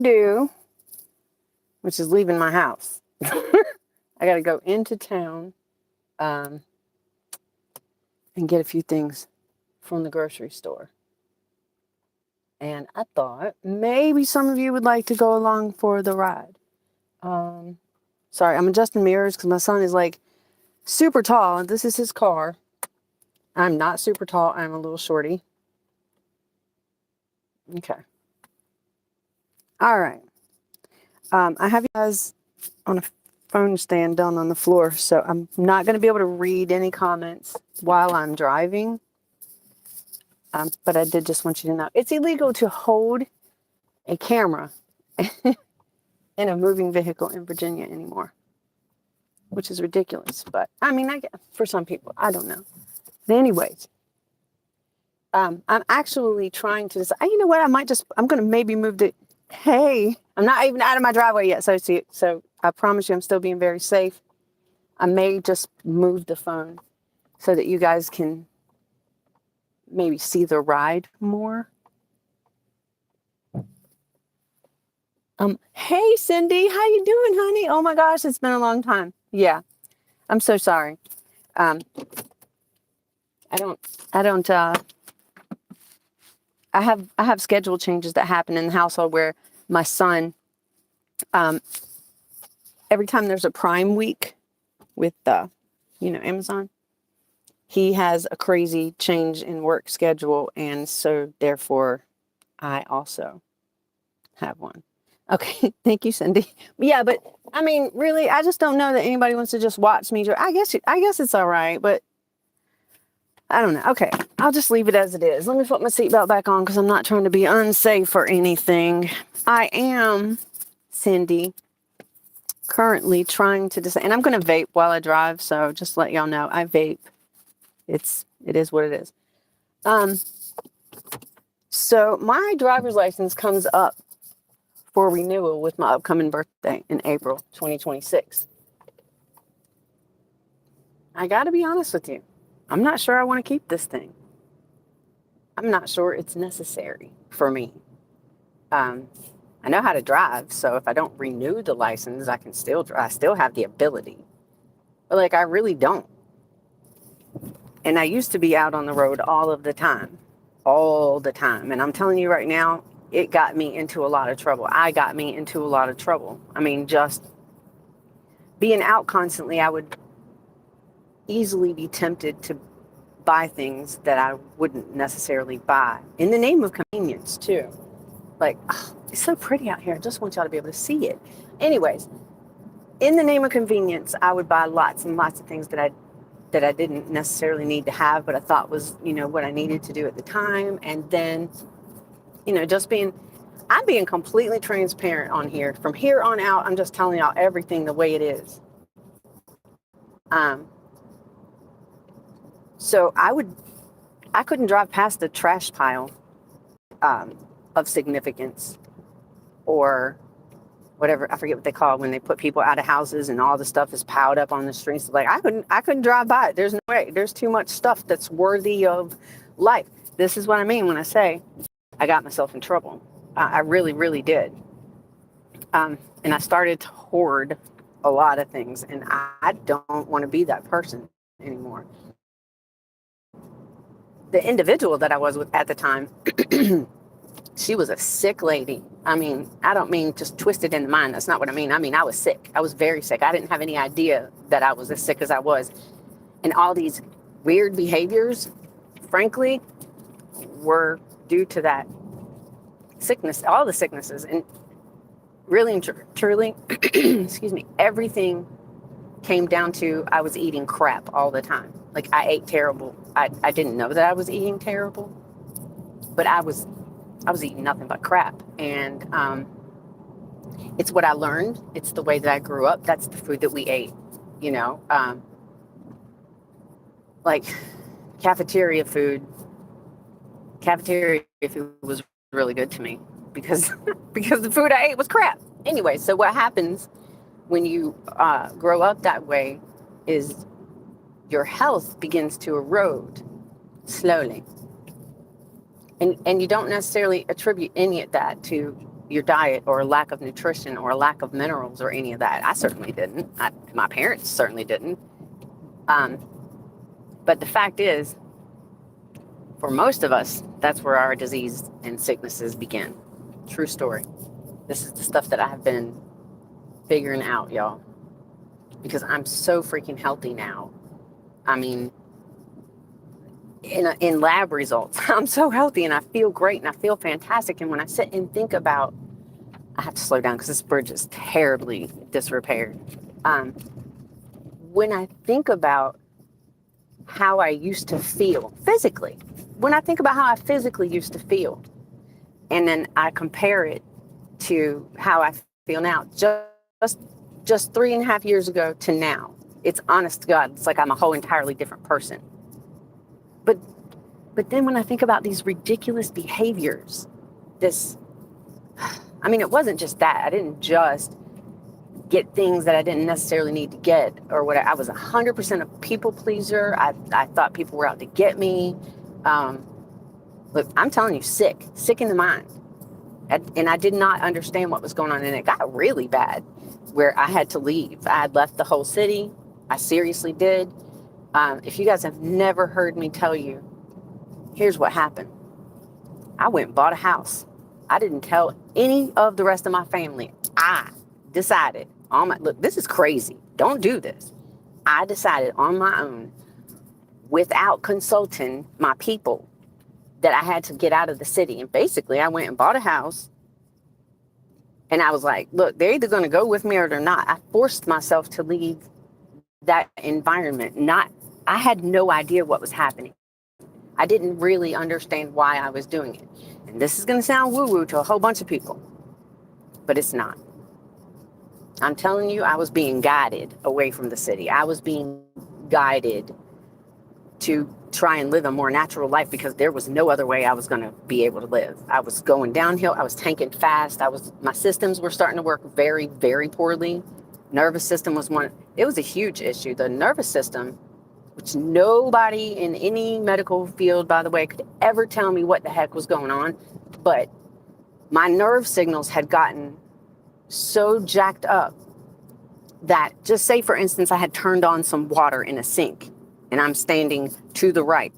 do, which is leaving my house. I got to go into town and get a few things from the grocery store. And I thought maybe some of you would like to go along for the ride. Sorry, I'm adjusting mirrors because my son is like super tall. This is his car. I'm not super tall. I'm a little shorty. Okay. All right. I have you guys on a phone stand down on the floor, so I'm not going to be able to read any comments while I'm driving. But I did just want you to know it's illegal to hold a camera in a moving vehicle in Virginia anymore, which is ridiculous. But I mean, I guess for some people, I don't know. But anyways, I'm actually trying to decide, you know what, I'm going to maybe move to, hey, I'm not even out of my driveway yet. So I promise you, I'm still being very safe. I may just move the phone so that you guys can maybe see the ride more. Hey Cindy, how you doing, honey? Oh my gosh, it's been a long time. Yeah, I'm so sorry. I have schedule changes that happen in the household where my son, every time there's a Prime week with Amazon, he has a crazy change in work schedule, and so therefore I also have one. Okay, thank you, Cindy. Yeah, but I mean, really, I just don't know that anybody wants to just watch me. I guess it's all right, but I don't know. Okay, I'll just leave it as it is. Let me put my seatbelt back on because I'm not trying to be unsafe or anything. I am, Cindy, currently trying to decide, and I'm going to vape while I drive, so just let y'all know, I vape. It is what it is. So my driver's license comes up for renewal with my upcoming birthday in April 2026. I got to be honest with you. I'm not sure I want to keep this thing. I'm not sure it's necessary for me. I know how to drive, so if I don't renew the license, I can still drive. I still have the ability. But I really don't. And I used to be out on the road all the time. And I'm telling you right now, it got me into a lot of trouble. I got me into a lot of trouble. I mean, just being out constantly, I would easily be tempted to buy things that I wouldn't necessarily buy in the name of convenience too. It's so pretty out here. I just want y'all to be able to see it. Anyways, in the name of convenience, I would buy lots and lots of things that I didn't necessarily need to have, but I thought was, what I needed to do at the time. And then, I'm being completely transparent on here. From here on out, I'm just telling y'all everything the way it is. So I couldn't drive past the trash pile of significance, or whatever, I forget what they call it when they put people out of houses and all the stuff is piled up on the streets. I couldn't drive by it. There's no way. There's too much stuff that's worthy of life. This is what I mean when I say I got myself in trouble. I really, really did. And I started to hoard a lot of things, and I don't want to be that person anymore. The individual that I was with at the time, she was a sick lady. I mean, I don't mean just twisted in the mind. That's not what I mean. I mean, I was sick. I was very sick. I didn't have any idea that I was as sick as I was. And all these weird behaviors, frankly, were due to that sickness, all the sicknesses. And really and truly, excuse me, everything came down to I was eating crap all the time. I ate terrible. I didn't know that I was eating terrible, but I was eating nothing but crap. And it's what I learned. It's the way that I grew up. That's the food that we ate, cafeteria food was really good to me because the food I ate was crap. Anyway, so what happens when you grow up that way is your health begins to erode slowly. And you don't necessarily attribute any of that to, your diet or a lack of nutrition or a lack of minerals or any of that. I certainly didn't. My parents certainly didn't. But the fact is, for most of us, that's where our disease and sicknesses begin. True story. This is the stuff that I have been figuring out, y'all, because I'm so freaking healthy now. I mean, in lab results, I'm so healthy and I feel great and I feel fantastic. And when I sit and think about, I have to slow down because this bridge is terribly disrepaired. When I think about how I used to feel physically, when I think about how I physically used to feel, and then I compare it to how I feel now, just 3.5 years ago to now, it's honest to God, it's like I'm a whole entirely different person. But then when I think about these ridiculous behaviors, it wasn't just that. I didn't just get things that I didn't necessarily need to get or whatever. I was 100% a people pleaser. I thought people were out to get me. Look, I'm telling you, sick in the mind. And I did not understand what was going on. And it got really bad where I had to leave. I had left the whole city. I seriously did. If you guys have never heard me tell you, here's what happened. I went and bought a house. I didn't tell any of the rest of my family. I decided look, this is crazy. Don't do this. I decided on my own, without consulting my people, that I had to get out of the city. And basically, I went and bought a house. And I was like, look, they're either going to go with me or they're not. I forced myself to leave that environment. I had no idea what was happening. I didn't really understand why I was doing it. And this is going to sound woo-woo to a whole bunch of people, but it's not. I'm telling you, I was being guided away from the city. I was being guided to try and live a more natural life because there was no other way I was going to be able to live. I was going downhill. I was tanking fast. My systems were starting to work very, very poorly. Nervous system was one. It was a huge issue. The nervous system, which nobody in any medical field, by the way, could ever tell me what the heck was going on. But my nerve signals had gotten so jacked up that, just say, for instance, I had turned on some water in a sink and I'm standing to the right.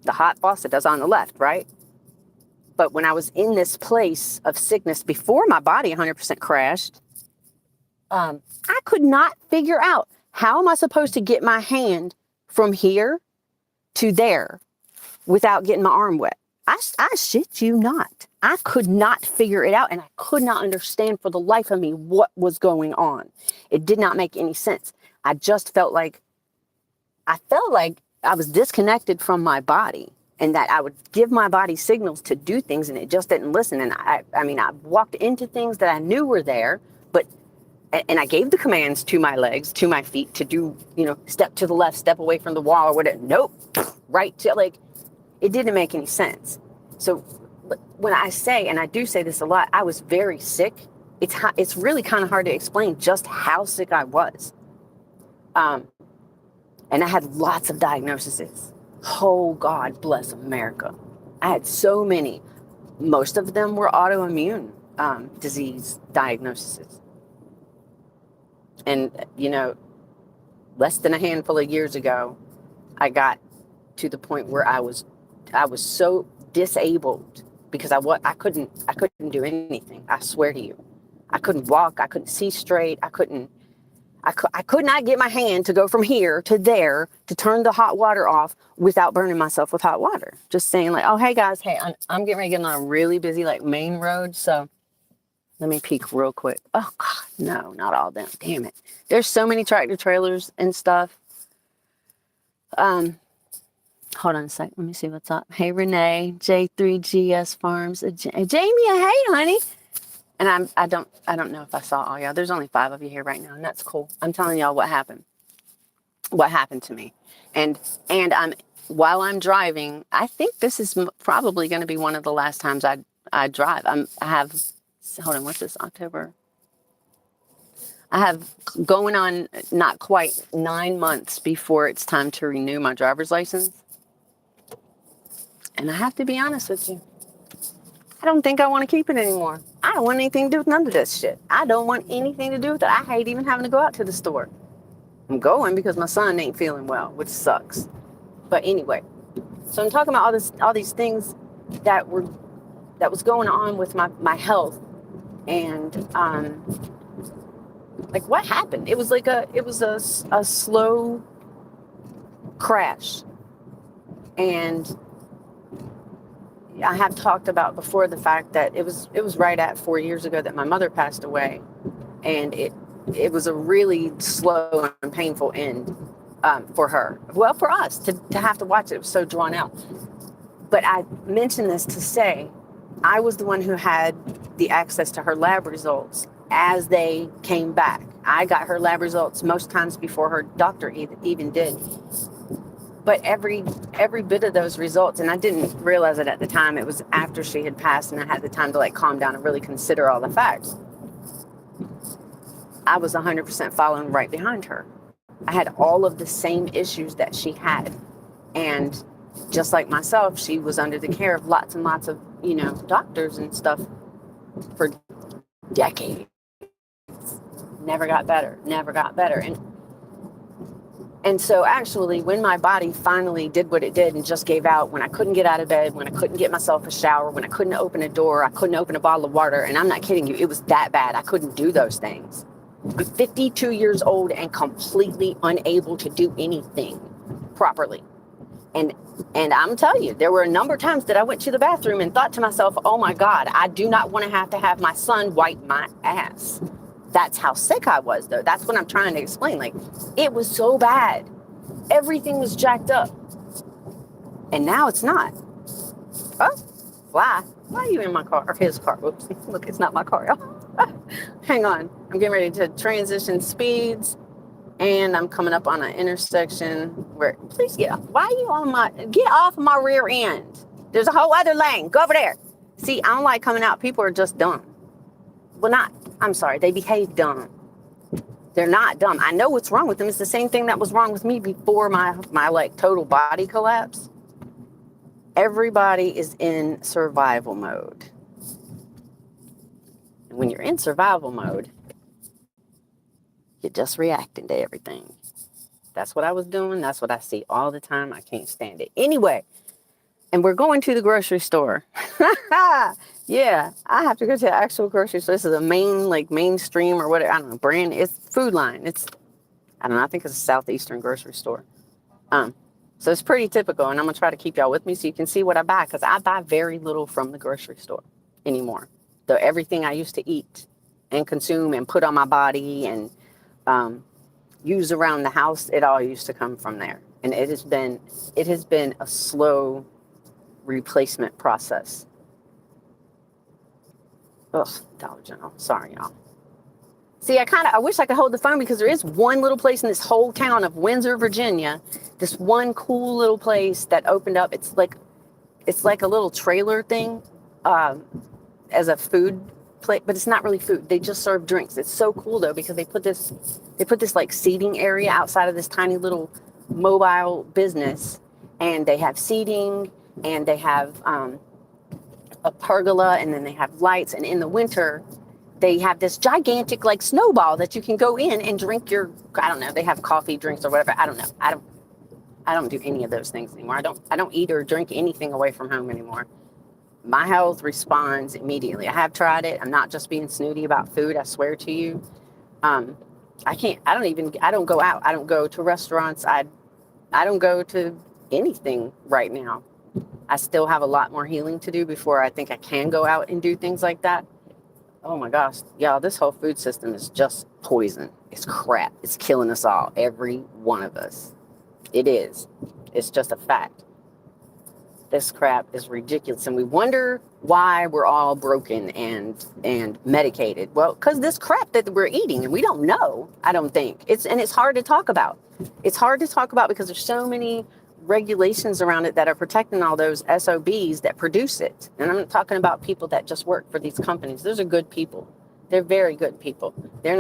The hot faucet is on the left, right? But when I was in this place of sickness before my body 100% crashed, I could not figure out, how am I supposed to get my hand from here to there without getting my arm wet? I shit you not. I could not figure it out, and I could not understand for the life of me what was going on. It did not make any sense. I felt like I was disconnected from my body, and that I would give my body signals to do things and it just didn't listen. And I walked into things that I knew were there, and I gave the commands to my legs, to my feet to do, step to the left, step away from the wall or whatever. Nope. Right. It didn't make any sense. So when I say, and I do say this a lot, I was very sick. It's really kind of hard to explain just how sick I was. And I had lots of diagnoses. Oh, God bless America. I had so many. Most of them were autoimmune disease diagnoses. And, less than a handful of years ago, I got to the point where I was so disabled because I couldn't do anything. I swear to you, I couldn't walk. I couldn't see straight. I could not get my hand to go from here to there to turn the hot water off without burning myself with hot water. Just saying, like, oh, hey guys, I'm getting ready to get on a really busy main road. So let me peek real quick. Oh God, no, not all them. Damn it. There's so many tractor trailers and stuff. Hold on a sec. Let me see what's up. Hey, Renee, J3GS Farms, Jamie, hey, honey. And I don't know if I saw all y'all. There's only 5 of you here right now, and that's cool. I'm telling y'all what happened to me. And while I'm driving, I think this is probably going to be one of the last times I drive. Hold on, what's this, October? I have going on not quite 9 months before it's time to renew my driver's license. And I have to be honest with you. I don't think I want to keep it anymore. I don't want anything to do with none of this shit. I don't want anything to do with it. I hate even having to go out to the store. I'm going because my son ain't feeling well, which sucks. But anyway, so I'm talking about all these things that was going on with my health, and like what happened? It was a slow crash, and I have talked about before the fact that it was right at 4 years ago that my mother passed away, and it was a really slow and painful end for her. Well, for us to have to watch it. It was so drawn out. But I mention this to say I was the one who had the access to her lab results as they came back. I got her lab results most times before her doctor even did. But every bit of those results, and I didn't realize it at the time, it was after she had passed and I had the time to like calm down and really consider all the facts. I was 100% following right behind her. I had all of the same issues that she had. And just like myself, she was under the care of lots and lots of, doctors and stuff for decades. Never got better. And so actually, when my body finally did what it did and just gave out, when I couldn't get out of bed, when I couldn't get myself a shower, when I couldn't open a door, I couldn't open a bottle of water, and I'm not kidding you, it was that bad. I couldn't do those things. I'm 52 years old and completely unable to do anything properly. And I'm telling you, there were a number of times that I went to the bathroom and thought to myself, oh my God, I do not want to have my son wipe my ass. That's how sick I was, though. That's what I'm trying to explain. Like, it was so bad. Everything was jacked up. And now it's not. Oh, fly. Why are you in my car? Or his car. Whoops. Look, it's not my car, y'all. Hang on. I'm getting ready to transition speeds. And I'm coming up on an intersection where, please get off. Why are you get off of my rear end? There's a whole other lane. Go over there. See, I don't like coming out. People are just dumb. Well, I'm sorry, they behave dumb. They're not dumb. I know what's wrong with them. It's the same thing that was wrong with me before my like total body collapse. Everybody is in survival mode. And when you're in survival mode, you're just reacting to everything. That's what I was doing. That's what I see all the time. I can't stand it. Anyway, and we're going to the grocery store. Yeah, I have to go to the actual grocery store. This is a mainstream or whatever, I don't know, brand. It's Food Line. I don't know, I think it's a Southeastern grocery store. So it's pretty typical, and I'm going to try to keep y'all with me so you can see what I buy, because I buy very little from the grocery store anymore. So everything I used to eat and consume and put on my body and use around the house, it all used to come from there. And it has been a slow replacement process. Ugh, Dollar General. Sorry, y'all. See, I wish I could hold the phone, because there is one little place in this whole town of Windsor, Virginia, this one cool little place that opened up. It's like a little trailer thing as a food place, but it's not really food. They just serve drinks. It's so cool though, because they put this like seating area outside of this tiny little mobile business, and they have seating, and they have a pergola, and then they have lights, and in the winter they have this gigantic like snowball that you can go in and drink your, I don't know, they have coffee drinks or whatever. I don't know. I don't do any of those things anymore. I don't eat or drink anything away from home anymore. My health responds immediately. I have tried it. I'm not just being snooty about food, I swear to you. I don't go out. I don't go to restaurants. I don't go to anything right now. I still have a lot more healing to do before I think I can go out and do things like that. Oh my gosh, y'all, this whole food system is just poison. It's crap. It's killing us all, every one of us. It is. It's just a fact. This crap is ridiculous, and we wonder why we're all broken and medicated. Well, because this crap that we're eating, and we don't know, I don't think. It's hard to talk about. It's hard to talk about because there's so many regulations around it that are protecting all those SOBs that produce it. And I'm not talking about people that just work for these companies. Those are good people. They're very good people. They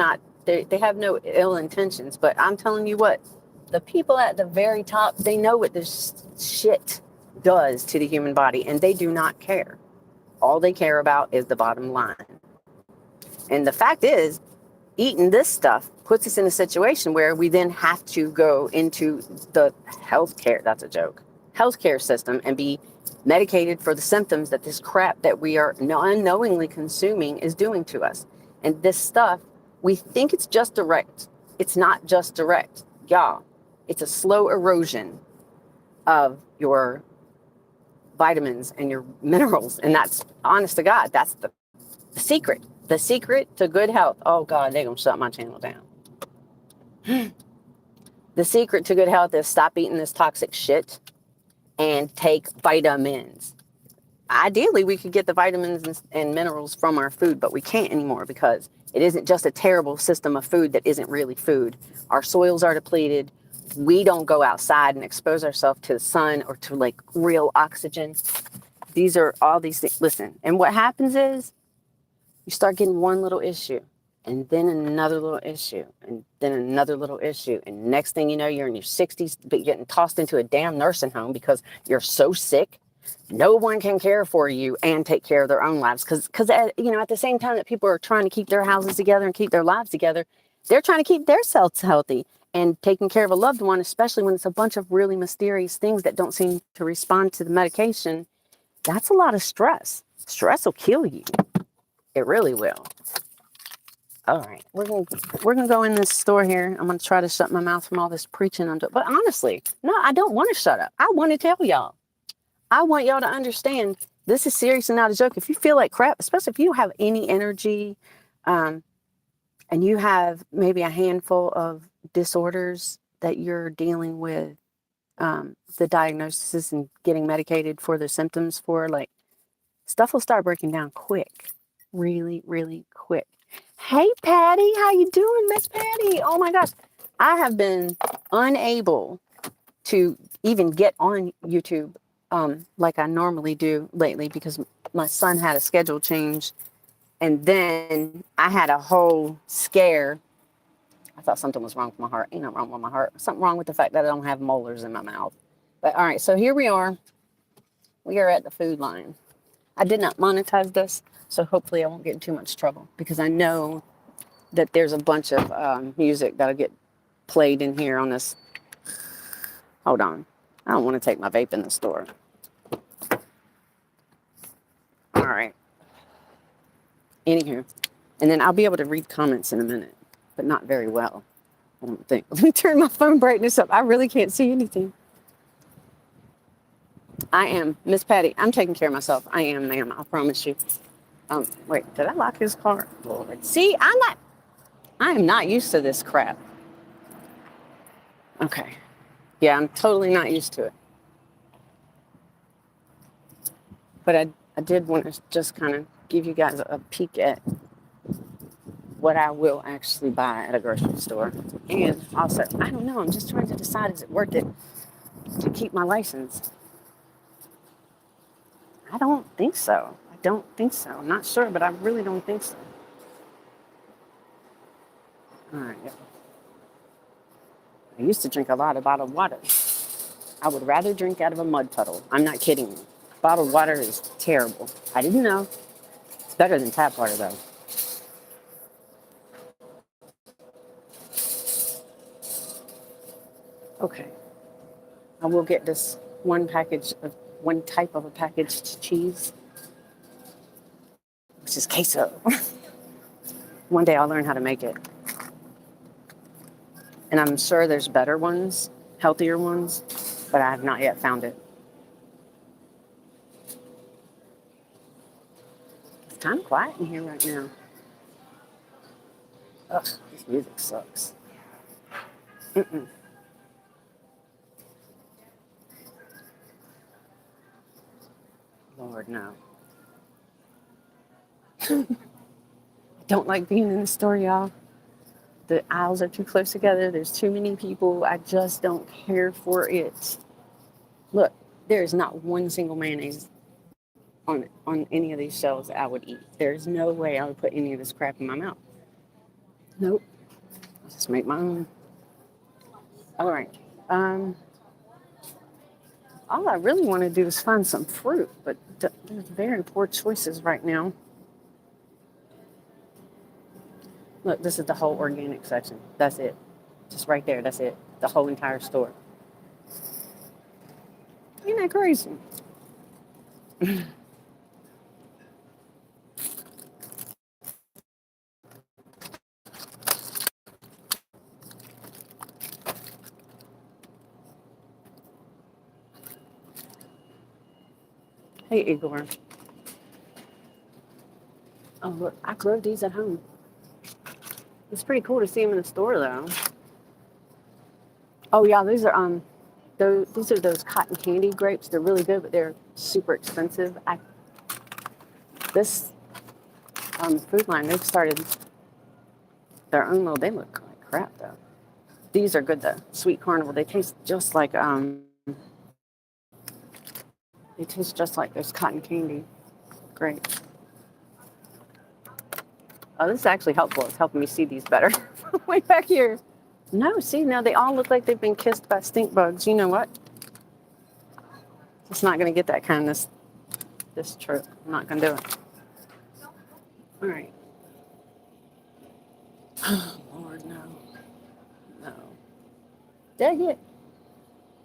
have no ill intentions, but I'm telling you what, the people at the very top, they know what this shit does to the human body, and they do not care. All they care about is the bottom line. And the fact is, eating this stuff puts us in a situation where we then have to go into the healthcare, that's a joke, healthcare system and be medicated for the symptoms that this crap that we are unknowingly consuming is doing to us. And this stuff, we think it's just direct. It's not just direct. Y'all, it's a slow erosion of your vitamins and your minerals. And that's, honest to God, that's the secret. The secret to good health. Oh God, they're going to shut my channel down. The secret to good health is stop eating this toxic shit and take vitamins. Ideally, we could get the vitamins and minerals from our food, but we can't anymore because it isn't just a terrible system of food that isn't really food. Our soils are depleted. We don't go outside and expose ourselves to the sun or to like real oxygen. These are all these things. Listen, and what happens is you start getting one little issue and then another little issue and then another little issue. And next thing you know, you're in your 60s, but getting tossed into a damn nursing home because you're so sick. No one can care for you and take care of their own lives. Because you know, at the same time that people are trying to keep their houses together and keep their lives together, they're trying to keep their selves healthy and taking care of a loved one, especially when it's a bunch of really mysterious things that don't seem to respond to the medication. That's a lot of stress. Stress will kill you. It really will. All right, we're gonna go in this store here. I'm gonna try to shut my mouth from all this preaching. But honestly, no, I don't want to shut up. I want to tell y'all. I want y'all to understand this is serious and not a joke. If you feel like crap, especially if you don't have any energy, and you have maybe a handful of disorders that you're dealing with, the diagnosis and getting medicated for the symptoms for, like, stuff will start breaking down quick, really, really quick. Hey, Patty, how you doing, Miss Patty? Oh my gosh, I have been unable to even get on YouTube like I normally do lately because my son had a schedule change, and then I had a whole scare. I thought something was wrong with my heart. Ain't nothing wrong with my heart. Something wrong with the fact that I don't have molars in my mouth. But all right, so here we are. We are at the Food Lion. I did not monetize this, so hopefully I won't get in too much trouble because I know that there's a bunch of music that'll get played in here on this. Hold on. I don't want to take my vape in the store. All right. Anywho. And then I'll be able to read comments in a minute, but not very well, I don't think. Let me turn my phone brightness up. I really can't see anything. I am. Miss Patty, I'm taking care of myself. I am, ma'am. I promise you. Wait, did I lock his car? Lord. See, I am not used to this crap. Okay. Yeah, I'm totally not used to it. But I did want to just kind of give you guys a peek at what I will actually buy at a grocery store. And also, I don't know, I'm just trying to decide, is it worth it to keep my license? I don't think so. I don't think so. I'm not sure, but I really don't think so. All right. I used to drink a lot of bottled water. I would rather drink out of a mud puddle. I'm not kidding you. Bottled water is terrible. I didn't know. It's better than tap water, though. Okay. I will get this one type of a packaged cheese, which is queso. One day I'll learn how to make it. And I'm sure there's better ones, healthier ones, but I have not yet found it. It's kind of quiet in here right now. Ugh, this music sucks. Lord, no. I don't like being in the store, y'all. The aisles are too close together. There's too many people. I just don't care for it. Look, there is not one single mayonnaise on any of these shelves that I would eat. There's no way I would put any of this crap in my mouth. Nope. I'll just make my own. All right. all I really want to do is find some fruit, but there's very poor choices right now. Look, this is the whole organic section. That's it. Just right there. That's it. The whole entire store. Ain't that crazy? Hey, Igor. Oh, look, I grew these at home. It's pretty cool to see them in the store, though. Oh yeah, these are those cotton candy grapes. They're really good, but they're super expensive. This Food Line, they've started their own little. They look like crap though. These are good though. Sweet Carnival. They taste just like those cotton candy grapes. Oh, this is actually helpful. It's helping me see these better. Way back here. No, see, now they all look like they've been kissed by stink bugs. You know what? It's not going to get that kind this trip. I'm not going to do it. All right. Oh, Lord, no. No. Dang it.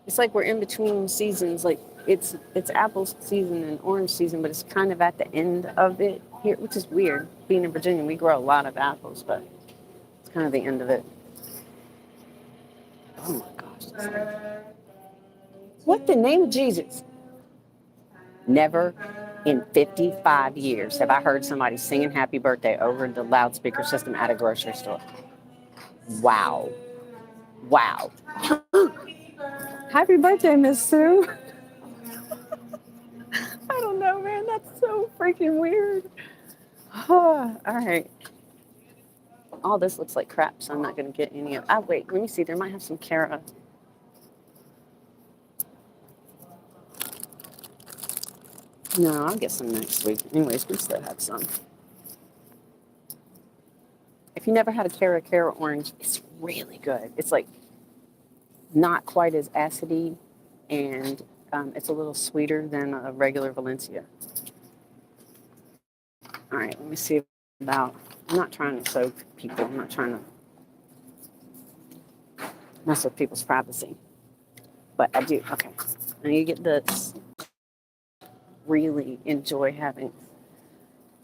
It's like we're in between seasons. Like it's apple season and orange season, but it's kind of at the end of it here, which is weird. Being in Virginia, we grow a lot of apples, but it's kind of the end of it. Oh my gosh. What the name of Jesus? Never in 55 years have I heard somebody singing happy birthday over the loudspeaker system at a grocery store. Wow. Wow. Happy birthday, Miss Sue. I don't know, man. That's so freaking weird. All right. All this looks like crap, so I'm not going to get any of it. Wait, let me see. There might have some Cara. No, I'll get some next week. Anyways, we still have some. If you never had a Cara orange, it's really good. It's like not quite as acidy, and it's a little sweeter than a regular Valencia. All right, let me see about. I'm not trying to soak people. I'm not trying to mess with people's privacy, but I do. Okay, now you get this. Really enjoy having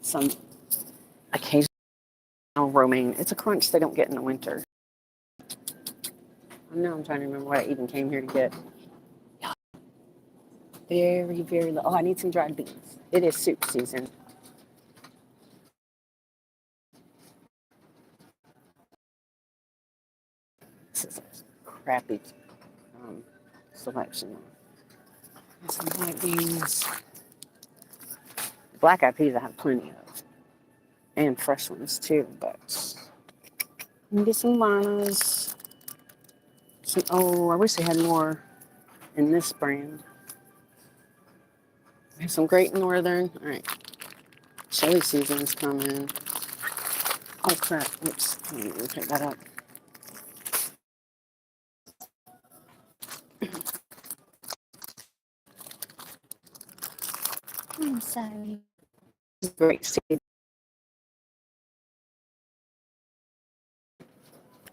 some occasional romaine. It's a crunch they don't get in the winter. Now I'm trying to remember what I even came here to get. Very, very low. Oh, I need some dried beans. It is soup season. This is a crappy selection. Some white beans. Black eyed peas I have plenty of. And fresh ones too, but get some limas. I wish they had more in this brand. We have some Great Northern. All right. Chili season's coming. Oh crap. Oops. Let me pick that up. I'm sorry. Great seed.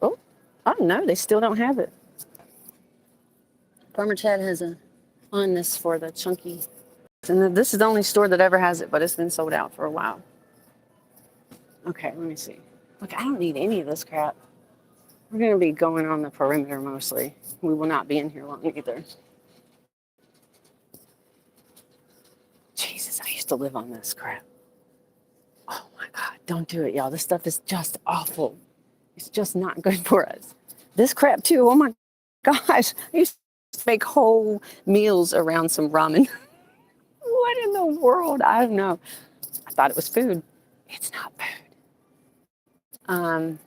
Oh no, they still don't have it. Farmer Chad has a fondness for the chunky. And this is the only store that ever has it, but it's been sold out for a while. Okay, let me see. Look, I don't need any of this crap. We're going to be going on the perimeter mostly. We will not be in here long either. Jesus, I used to live on this crap. Oh my God, don't do it, y'all. This stuff is just awful. It's just not good for us. This crap too, oh my gosh. I used to make whole meals around some ramen. What in the world? I don't know. I thought it was food. It's not food. I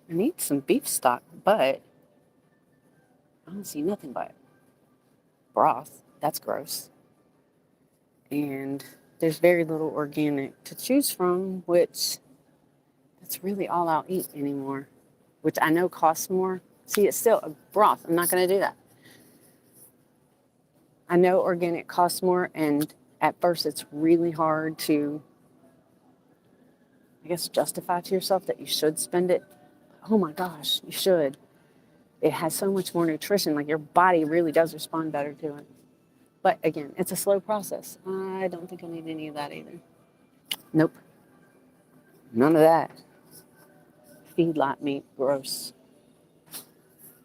need some beef stock, but I don't see nothing but broth. That's gross. And there's very little organic to choose from, which that's really all I'll eat anymore, which I know costs more. See, it's still a broth. I'm not going to do that. I know organic costs more, and at first it's really hard to, I guess, justify to yourself that you should spend it. Oh my gosh, you should. It has so much more nutrition. Like your body really does respond better to it. But again, it's a slow process. I don't think I need any of that either. Nope. None of that. Feedlot meat. Gross.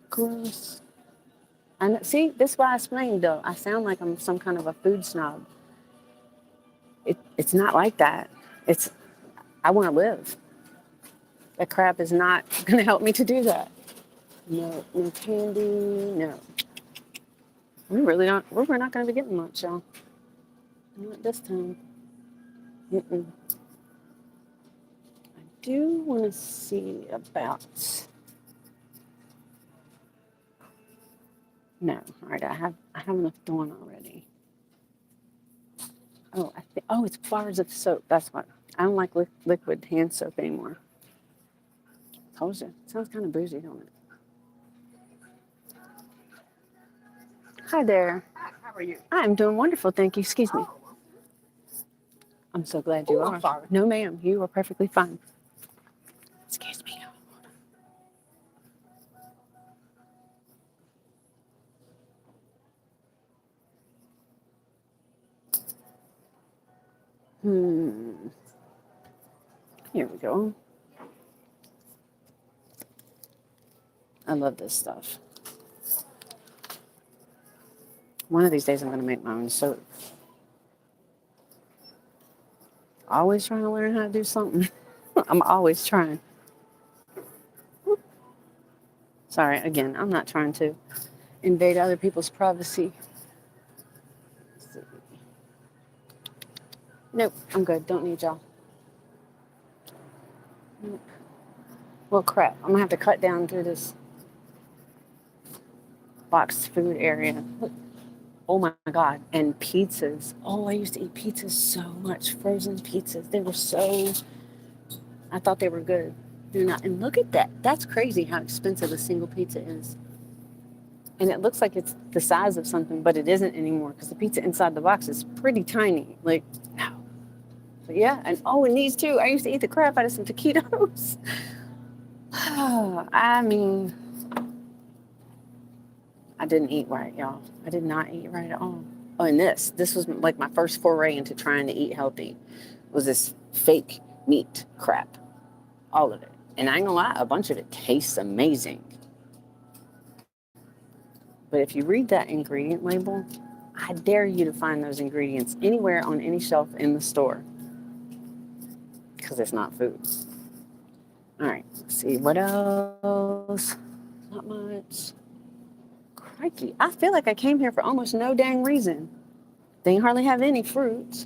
Gross. And see, this is why I explained though. I sound like I'm some kind of a food snob. It's not like that. It's, I want to live. That crap is not going to help me to do that. No, no candy, no. We're not going to be getting much, y'all. Not this time. Mm-mm. I do want to see about, no, all right, I have enough Dawn already. Oh, it's bars of soap. That's what. I don't like liquid hand soap anymore. Told you. Sounds kind of bougie, don't it? Hi there. Hi, how are you? I'm doing wonderful, thank you. Excuse me. I'm so glad you are. I'm sorry. No, ma'am. You are perfectly fine. Excuse me. Here we go. I love this stuff. One of these days I'm going to make my own soap. Always trying to learn how to do something. I'm always trying. Sorry, again, I'm not trying to invade other people's privacy. Nope, I'm good. Don't need y'all. Nope. Well, crap. I'm going to have to cut down through this boxed food area. Look. Oh my God. And pizzas. Oh, I used to eat pizzas so much. Frozen pizzas. They were so, I thought they were good. They're not. And look at that. That's crazy how expensive a single pizza is. And it looks like it's the size of something, but it isn't anymore because the pizza inside the box is pretty tiny. Like, wow. So yeah. And these too. I used to eat the crap out of some taquitos. I mean, I didn't eat right, y'all. I did not eat right at all. Oh, and this was like my first foray into trying to eat healthy. Was this fake meat crap, all of it. And I ain't gonna lie, a bunch of it tastes amazing. But if you read that ingredient label, I dare you to find those ingredients anywhere on any shelf in the store, because it's not food. All right, let's see what else. Not much. Crikey, I feel like I came here for almost no dang reason. They hardly have any fruits.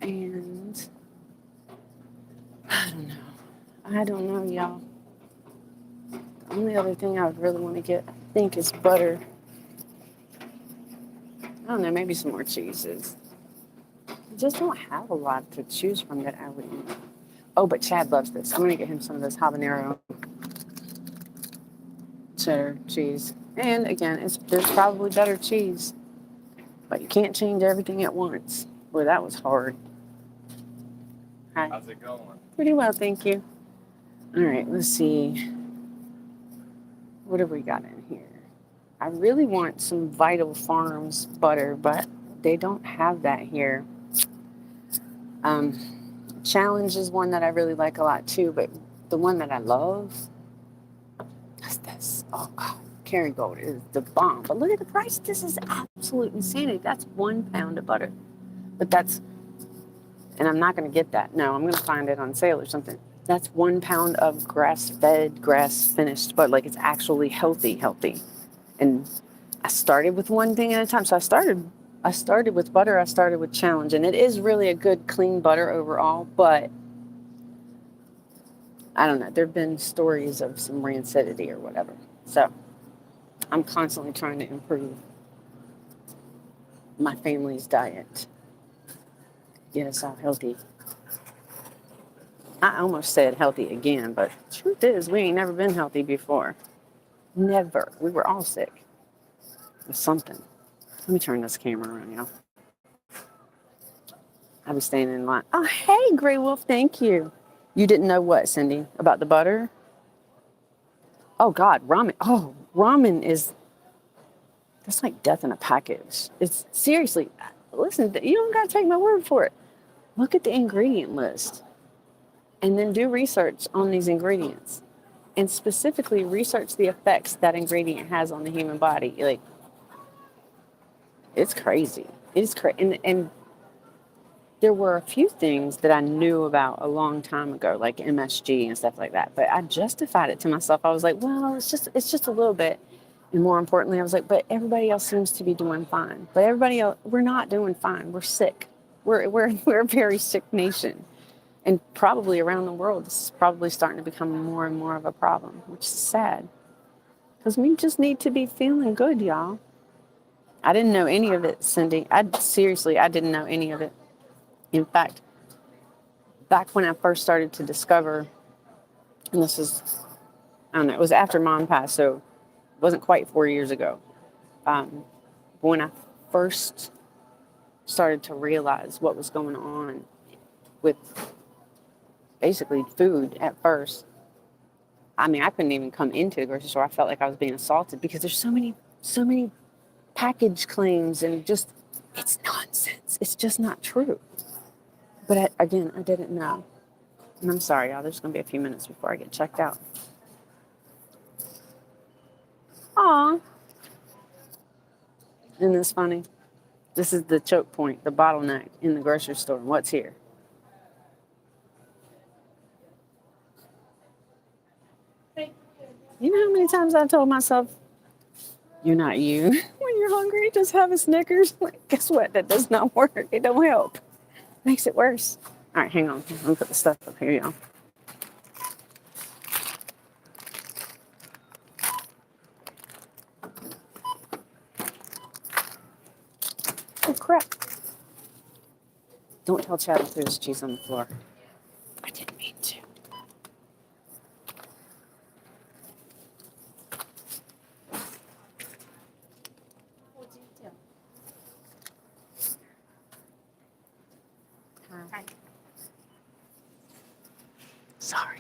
And I don't know, y'all. The only other thing I would really want to get, I think, is butter. I don't know, maybe some more cheeses. I just don't have a lot to choose from that I would eat. Oh, but Chad loves this. I'm going to get him some of this habanero cheddar cheese. And again, there's probably better cheese, but you can't change everything at once. Boy, that was hard. Hi. How's it going? Pretty well, thank you. All right, let's see. What have we got in here? I really want some Vital Farms butter, but they don't have that here. Challenge is one that I really like a lot too, but the one that I love is this. Oh God, Kerrygold is the bomb. But look at the price. This is absolute insanity. That's 1 pound of butter. But and I'm not going to get that. No, I'm going to find it on sale or something. That's 1 pound of grass-fed, grass-finished butter. Like it's actually healthy. And I started with one thing at a time. So I started with butter. I started with Challenge, and it is really a good, clean butter overall. But I don't know. There've been stories of some rancidity or whatever. So I'm constantly trying to improve my family's diet. Get us all healthy. I almost said healthy again, but truth is, we ain't never been healthy before. Never. We were all sick with something. Let me turn this camera around, y'all. I was standing in line. Oh, hey, Grey Wolf, thank you. You didn't know what, Cindy, about the butter? Oh, God, ramen. Oh, ramen is, that's like death in a package. It's seriously, listen, you don't got to take my word for it. Look at the ingredient list and then do research on these ingredients and specifically research the effects that ingredient has on the human body. Like, it's crazy. It's crazy. And there were a few things that I knew about a long time ago, like MSG and stuff like that. But I justified it to myself. I was like, well, it's just a little bit. And more importantly, I was like, but everybody else seems to be doing fine. But everybody else, we're not doing fine. We're sick. We're a very sick nation. And probably around the world, this is probably starting to become more and more of a problem, which is sad. Because we just need to be feeling good, y'all. I didn't know any of it, Cindy. I didn't know any of it. In fact, back when I first started to discover, and this is, I don't know, it was after Mom passed, so it wasn't quite 4 years ago. When I first started to realize what was going on with basically food at first, I mean, I couldn't even come into the grocery store. I felt like I was being assaulted because there's so many package claims and just, it's nonsense. It's just not true. But I didn't know. And I'm sorry, y'all. There's going to be a few minutes before I get checked out. Aw. Isn't this funny? This is the choke point, the bottleneck in the grocery store. What's here? You know how many times I've told myself, you're not you. When you're hungry, just have a Snickers. Like, guess what? That does not work. It don't help. Makes it worse. All right, hang on. Let me put the stuff up here, y'all. Oh, crap. Don't tell Chad I threw his cheese on the floor. I didn't mean to. Hi. Sorry.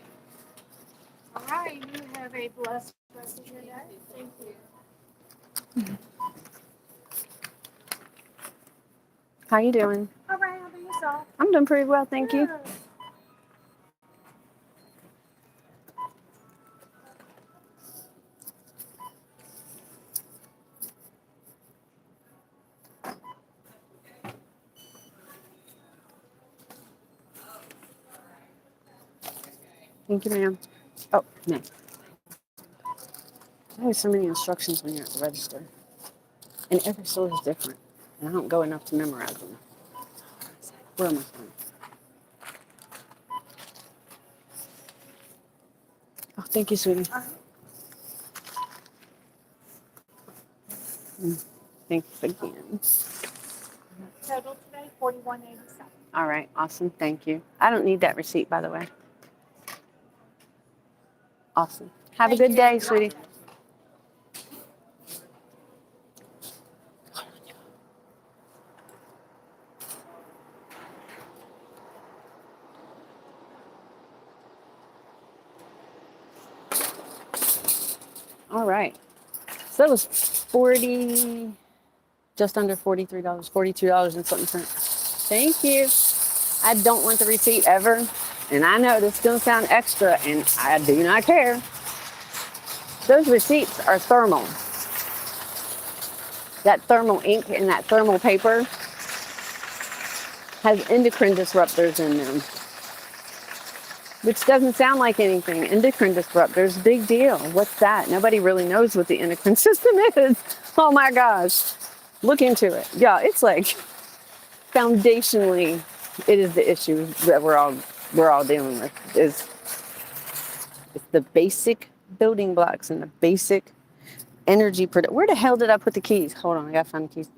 All right, you have a blessed rest of your day. Thank you. How you doing? All right, how about yourself? I'm doing pretty well, thank you. Thank you, ma'am. Oh, no. There's so many instructions when you're at the register. And every store is different. And I don't go enough to memorize them. Where am I from? Oh, thank you, sweetie. Thanks again. Total today, $41.87. All right, awesome. Thank you. I don't need that receipt, by the way. Awesome. Have a good day, sweetie. All right. So that was just under $43, $42 and something cents. Thank you. I don't want the receipt ever. And I know this is going to sound extra, and I do not care. Those receipts are thermal. That thermal ink and that thermal paper has endocrine disruptors in them, which doesn't sound like anything. Endocrine disruptors, big deal. What's that? Nobody really knows what the endocrine system is. Oh my gosh. Look into it. Yeah, it's like foundationally, it is the issue that we're all dealing with. It's the basic building blocks and the basic energy production. Where the hell did I put the keys? Hold on, I gotta find the keys.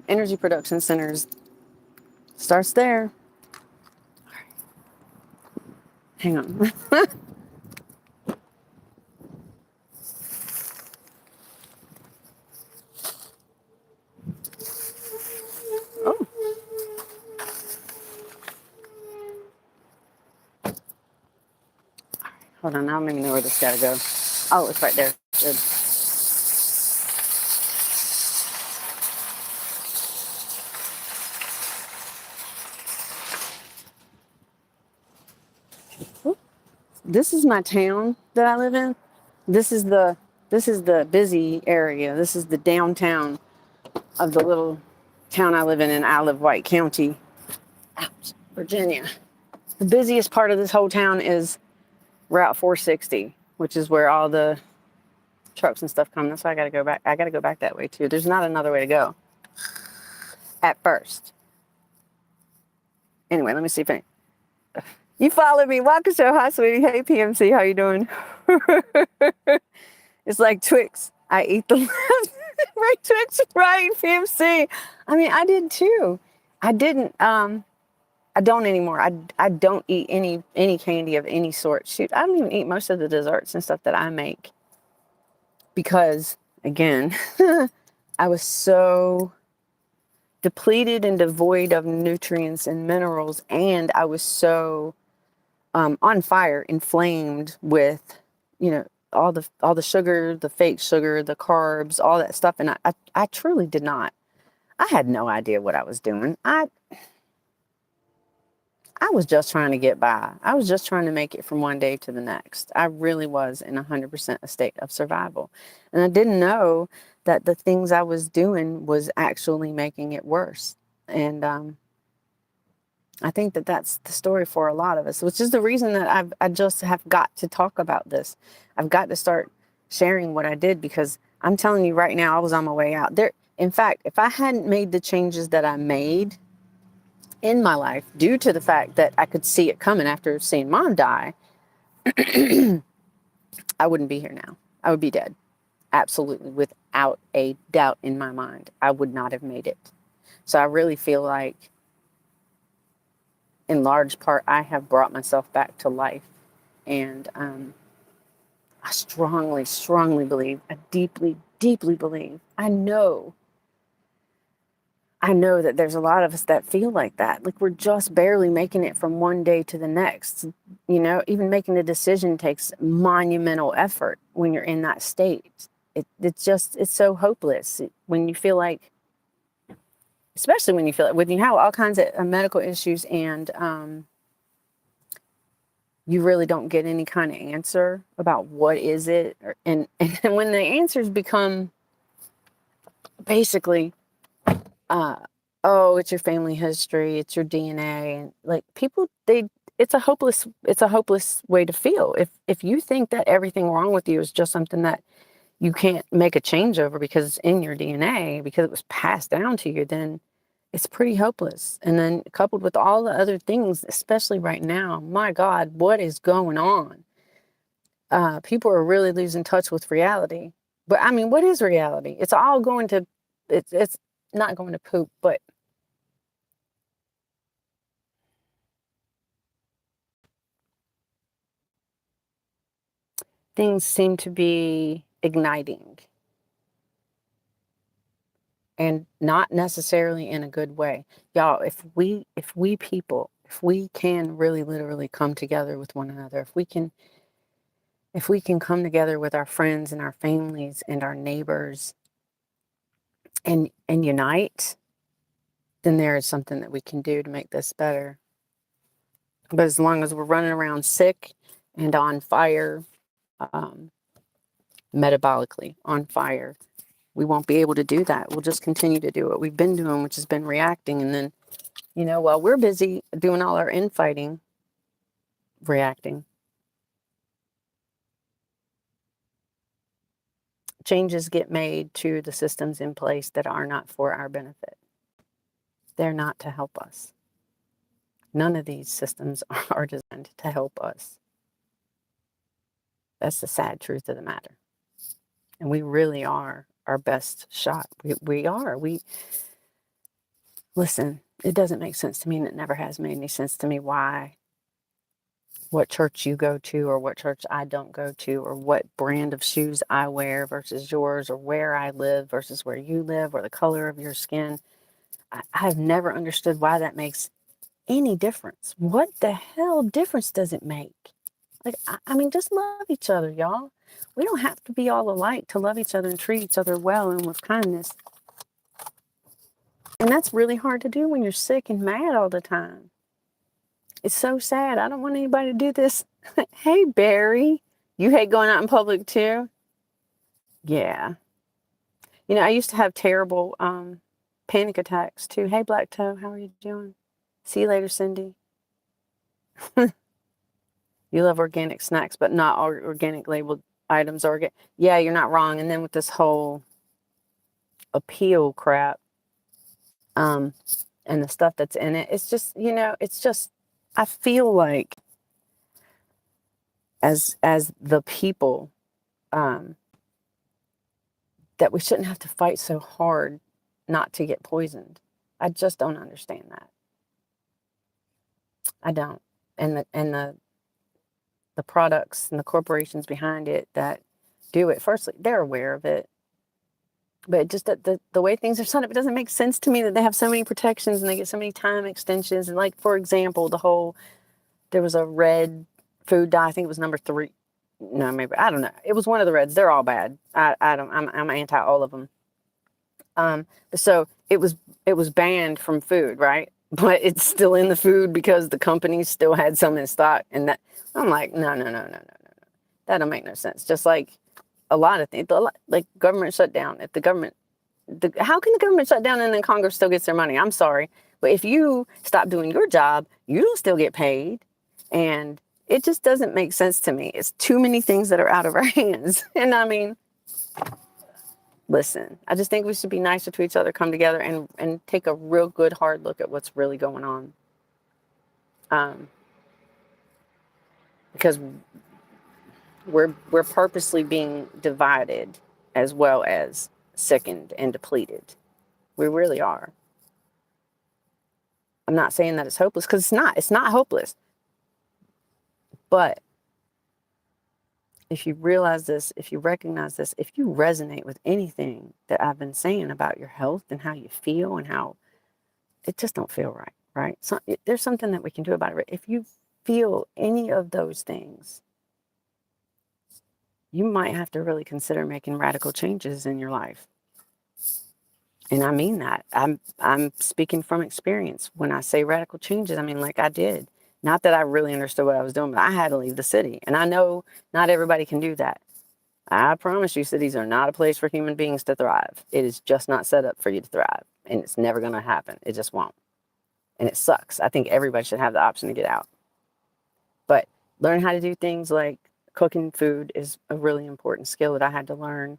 Energy production centers starts there. Hang on. Hold on, I don't even know where this gotta go. Oh, it's right there. Good. This is my town that I live in. This is the busy area. This is the downtown of the little town I live in Isle of Wight County, Virginia. The busiest part of this whole town is Route 460, which is where all the trucks and stuff come. That's why I gotta go back. I gotta go back that way too. There's not another way to go at first. Anyway, let me see if you follow me. Welcome show. Hi, sweetie. Hey, PMC. How you doing? It's like Twix. I eat the left. Right, Twix, right, PMC. I mean, I did too. I didn't. I don't anymore. I don't eat any candy of any sort. Shoot, I don't even eat most of the desserts and stuff that I make because, again, I was so depleted and devoid of nutrients and minerals, and I was so on fire, inflamed with, all the sugar, the fake sugar, the carbs, all that stuff, and I truly did not. I had no idea what I was doing. I was just trying to get by. I was just trying to make it from one day to the next. I really was in 100% a state of survival. And I didn't know that the things I was doing was actually making it worse. And I think that that's the story for a lot of us, which is the reason that I just have got to talk about this. I've got to start sharing what I did because I'm telling you right now, I was on my way out. In fact, if I hadn't made the changes that I made in my life due to the fact that I could see it coming after seeing mom die, I wouldn't be here now. I would be dead. Absolutely. Without a doubt in my mind, I would not have made it. So I really feel like in large part, I have brought myself back to life. And I strongly, strongly believe, I deeply, deeply believe, I know that there's a lot of us that feel like that. Like we're just barely making it from one day to the next. Even making a decision takes monumental effort when you're in that state. It's so hopeless when you feel like, especially when you have all kinds of medical issues and you really don't get any kind of answer about what is it. And when the answers become basically, it's your family history, it's your DNA, and like people, it's a hopeless way to feel. If you think that everything wrong with you is just something that you can't make a change over because it's in your DNA, because it was passed down to you, then it's pretty hopeless. And then coupled with all the other things, especially right now, my God, what is going on? People are really losing touch with reality. But I mean, what is reality? It's all going to, it's not going to poop, but things seem to be igniting and not necessarily in a good way. Y'all, if we people, if we can really literally come together with one another, if we can come together with our friends and our families and our neighbors and unite, then there is something that we can do to make this better. But as long as we're running around sick and on fire, metabolically on fire, we won't be able to do that. We'll just continue to do what we've been doing, which has been reacting. And then, while we're busy doing all our infighting, reacting, changes get made to the systems in place that are not for our benefit. They're not to help us. None of these systems are designed to help us. That's the sad truth of the matter. And we really are our best shot. We are. Listen, it doesn't make sense to me, and it never has made any sense to me why what church you go to or what church I don't go to or what brand of shoes I wear versus yours or where I live versus where you live or the color of your skin. I've never understood why that makes any difference. What the hell difference does it make? Like, I mean, just love each other, y'all. We don't have to be all alike to love each other and treat each other well and with kindness. And that's really hard to do when you're sick and mad all the time. It's so sad. I don't want anybody to do this. Hey, Barry, you hate going out in public too? Yeah. You know, I used to have terrible panic attacks too. Hey, Black Toe, how are you doing? See you later, Cindy. You love organic snacks, but not all organic labeled items are organic. Yeah, you're not wrong. And then with this whole appeal crap, and the stuff that's in it, it's just, you know, it's just, I feel like as the people, that we shouldn't have to fight so hard not to get poisoned. I just don't understand that. I don't. And the products and the corporations behind it that do it, firstly, they're aware of it. But just that the way things are set up, it doesn't make sense to me that they have so many protections and they get so many time extensions. And like, for example, there was a red food dye. I think it was number 3. No, maybe, I don't know. It was one of the reds. They're all bad. I'm anti all of them. So it was banned from food, right? But it's still in the food because the company still had some in stock. And that, I'm like, no. That don't make no sense. Just like a lot of things, like government shutdown. If the government, how can the government shut down and then Congress still gets their money? I'm sorry. But if you stop doing your job, you'll still get paid. And it just doesn't make sense to me. It's too many things that are out of our hands. And I mean, listen, I just think we should be nicer to each other, come together and take a real good hard look at what's really going on. Because we're purposely being divided as well as sickened and depleted. We really are. I'm not saying that it's hopeless, because it's not hopeless. But if you realize this, if you recognize this, if you resonate with anything that I've been saying about your health and how you feel and how it just don't feel right, right? So there's something that we can do about it. If you feel any of those things, you might have to really consider making radical changes in your life. And I mean that. I'm speaking from experience. When I say radical changes, I mean like I did. Not that I really understood what I was doing, but I had to leave the city. And I know not everybody can do that. I promise you, cities are not a place for human beings to thrive. It is just not set up for you to thrive. And it's never going to happen. It just won't. And it sucks. I think everybody should have the option to get out. But learn how to do things like cooking food is a really important skill that I had to learn.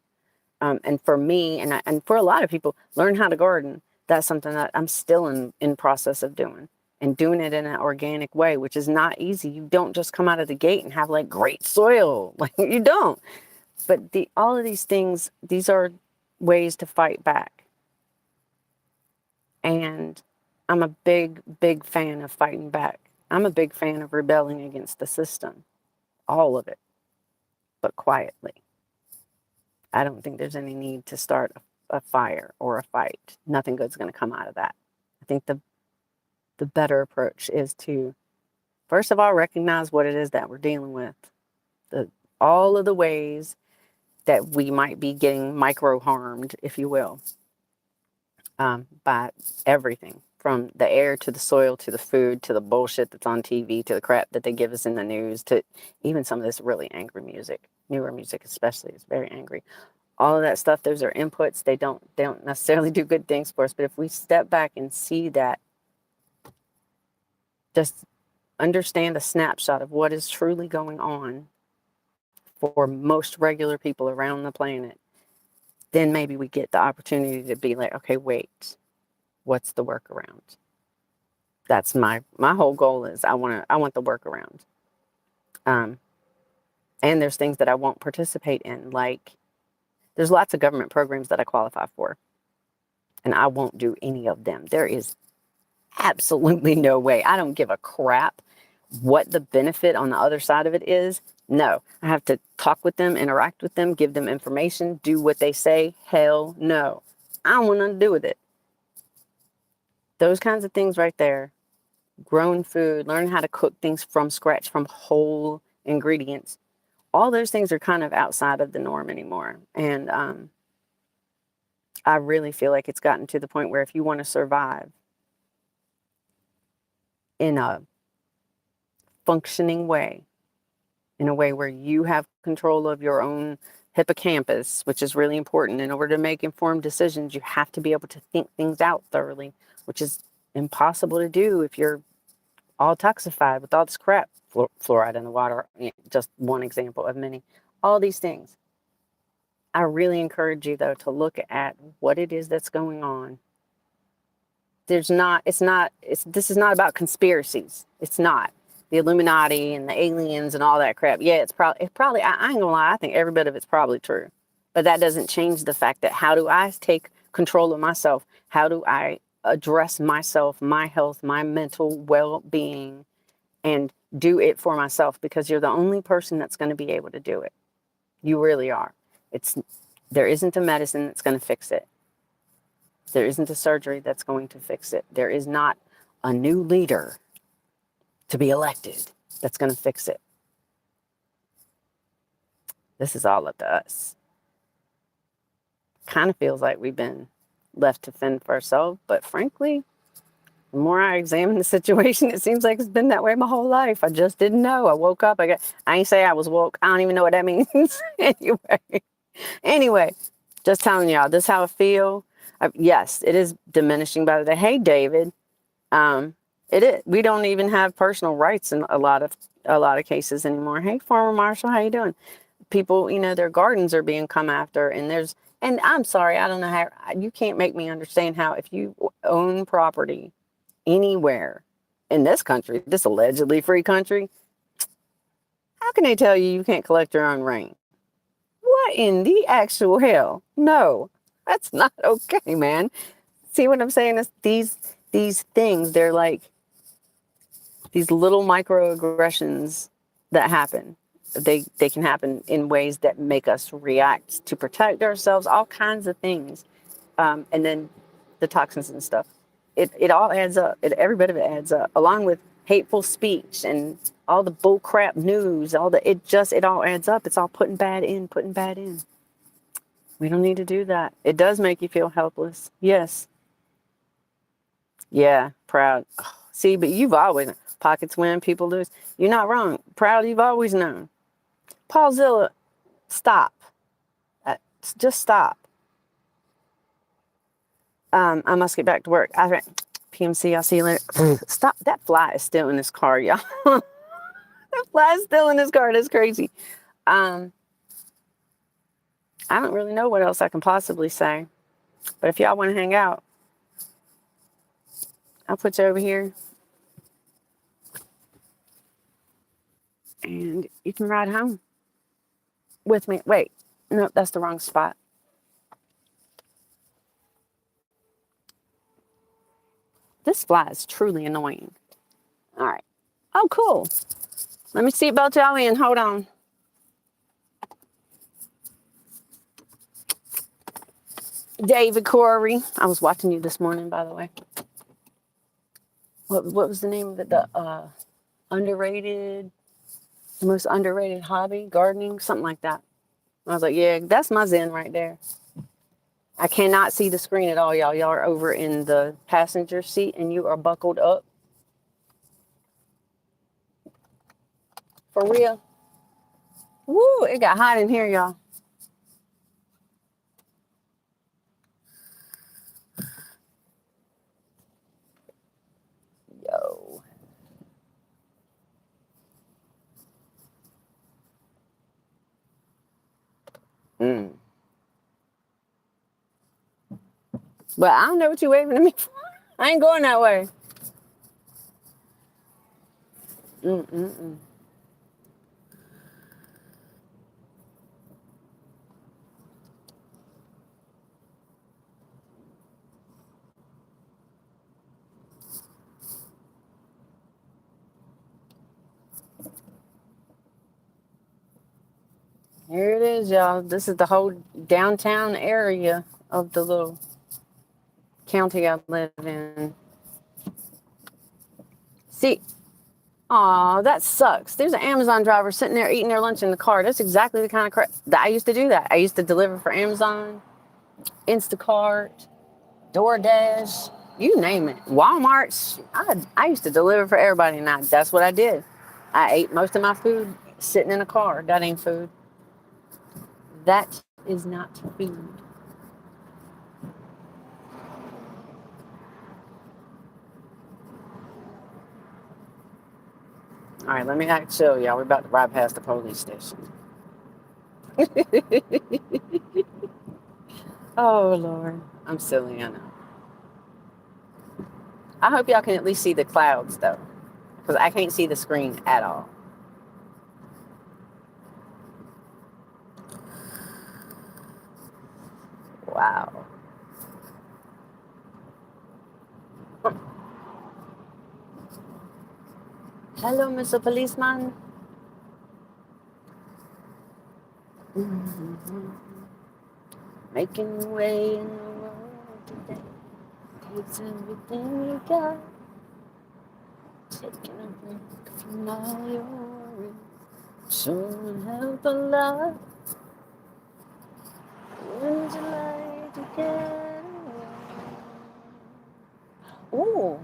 And for me, and for a lot of people, learn how to garden. That's something that I'm still in process of doing. And doing it in an organic way, which is not easy. You don't just come out of the gate and have like great soil. Like, you don't. But all of these things, these are ways to fight back. And I'm a big, big fan of fighting back. I'm a big fan of rebelling against the system. All of it. But quietly. I don't think there's any need to start a fire or a fight. Nothing good's going to come out of that. I think the better approach is to, first of all, recognize what it is that we're dealing with. All of the ways that we might be getting micro harmed, if you will, by everything from the air to the soil to the food to the bullshit that's on TV to the crap that they give us in the news to even some of this really angry music. Newer music especially is very angry. All of that stuff, those are inputs. They don't necessarily do good things for us. But if we step back and see that, just understand a snapshot of what is truly going on for most regular people around the planet, then maybe we get the opportunity to be like, okay, wait, what's the workaround? That's my whole goal is I want the workaround. And there's things that I won't participate in, like there's lots of government programs that I qualify for, and I won't do any of them. There is absolutely no way. I don't give a crap what the benefit on the other side of it is. No, I have to talk with them, interact with them, give them information, do what they say. Hell no. I don't want nothing to do with it. Those kinds of things right there. Grown food, learn how to cook things from scratch, from whole ingredients. All those things are kind of outside of the norm anymore. And I really feel like it's gotten to the point where if you want to survive in a functioning way, in a way where you have control of your own hippocampus, which is really important. In order to make informed decisions, you have to be able to think things out thoroughly, which is impossible to do if you're all toxified with all this crap. Fluoride in the water, just one example of many. All these things. I really encourage you, though, to look at what it is that's going on. This is not about conspiracies. It's not. The Illuminati and the aliens and all that crap. Yeah, it's probably, I ain't gonna lie, I think every bit of it's probably true. But that doesn't change the fact that how do I take control of myself? How do I address myself, my health, my mental well-being, and do it for myself? Because you're the only person that's going to be able to do it. You really are. There isn't a medicine that's going to fix it. There isn't a surgery that's going to fix it. There is not a new leader to be elected that's going to fix it. This is all up to us. Kind of feels like we've been left to fend for ourselves, but frankly, the more I examine the situation, it seems like it's been that way my whole life. I just didn't know. I woke up. I ain't say I was woke. I don't even know what that means. Anyway, just telling y'all, this is how I feel. Yes, it is diminishing by the day. Hey, David. It is. We don't even have personal rights in a lot of cases anymore. Hey, Farmer Marshall, how you doing? People, their gardens are being come after, and I'm sorry, I don't know how, you can't make me understand how if you own property anywhere in this country, this allegedly free country, how can they tell you can't collect your own rent? What in the actual hell? No, that's not okay, man. See what I'm saying? Is these things, they're like these little microaggressions that happen. They can happen in ways that make us react to protect ourselves, all kinds of things. And then the toxins and stuff. It all adds up. Every bit of it adds up, along with hateful speech and all the bull crap news, it all adds up. It's all putting bad in. We don't need to do that. It does make you feel helpless. Yes. Yeah, proud. See, but you've always, pockets win, people lose. You're not wrong. Proud, you've always known. Paulzilla, stop. Just stop. I must get back to work. PMC, I'll see you later. Stop. That fly is still in this car, y'all. That fly is still in this car. That's crazy. I don't really know what else I can possibly say. But if y'all want to hang out, I'll put you over here. And you can ride home with me. Wait, no, that's the wrong spot. This fly is truly annoying. All right. Oh, cool. Let me seatbelt y'all in. Hold on. David Corey. I was watching you this morning, by the way. What was the name of it? The most underrated hobby, gardening, something like that. I was like, yeah, that's my zen right there. I cannot see the screen at all, y'all. Y'all are over in the passenger seat and you are buckled up. For real. Woo, it got hot in here, y'all. Yo. But I don't know what you're waving at me for. I ain't going that way. Here it is, y'all. This is the whole downtown area of the little county I live in. See, Aw, that sucks. There's an Amazon driver sitting there eating their lunch in the car. That's exactly the kind of crap that I used to do that. I used to deliver for Amazon, Instacart, DoorDash, you name it. Walmart. I used to deliver for everybody, and that's what I did. I ate most of my food sitting in a car. That ain't food. That is not food. All right, let me act chill, y'all. We're about to ride past the police station. Oh, Lord. I'm silly, I know. I hope y'all can at least see the clouds, though, because I can't see the screen at all. Wow. Hello, Mr. Policeman. Making your way in the world today. Takes everything you got. Taking a break from all your worries. Sure would help a lot. Wouldn't you like to get away?